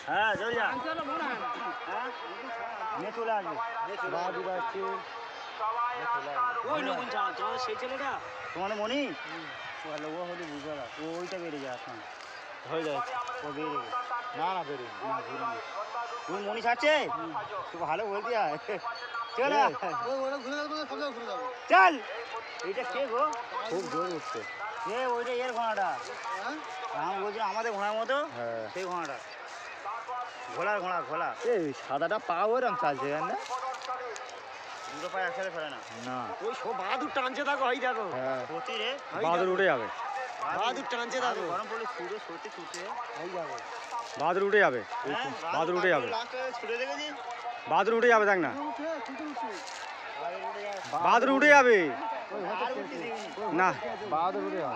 হ্যাঁ চলে যা হ্যাঁ নিয়ে চলে আসবে বাহাদুর আসছে ওই নকুন তোমার সেই ছেলেটা তোমার মনি ভালো ও হলে বুঝতে পারা ও ওইটা বেড়ে যায় এখন হয়ে যাচ্ছে ও বেড়ে না না বেড়ে না ঘুরে তুমি মনি ছাড়ছে তুই ভালো বলতি চল চল এইটা কে গো খুব জোর উঠছে এ ওইটা এর ঘোড়াটা আমি বলছিলাম আমাদের ঘোড়ার মতো সেই ঘোড়াটা ঘোড়ার ঘোড়া ঘোড়া এই সাদাটা পা ওরম চালছে না দুটো পায়ে একসাথে ফেলে না না ওই সব বাহাদুর টানছে থাকো ওই দেখো সত্যি রে বাহাদুর উঠে যাবে বাহাদুর টানছে থাকো গরম পড়লে ছুটে সত্যি ছুটে হয়ে যাবে বাহাদুর উঠে যাবে বাহাদুর উঠে যাবে ছুটে দেখেছি বাহাদুর উঠে যাবে দেখ না বাহাদুর উঠে যাবে না বাহাদুর উঠে যাবে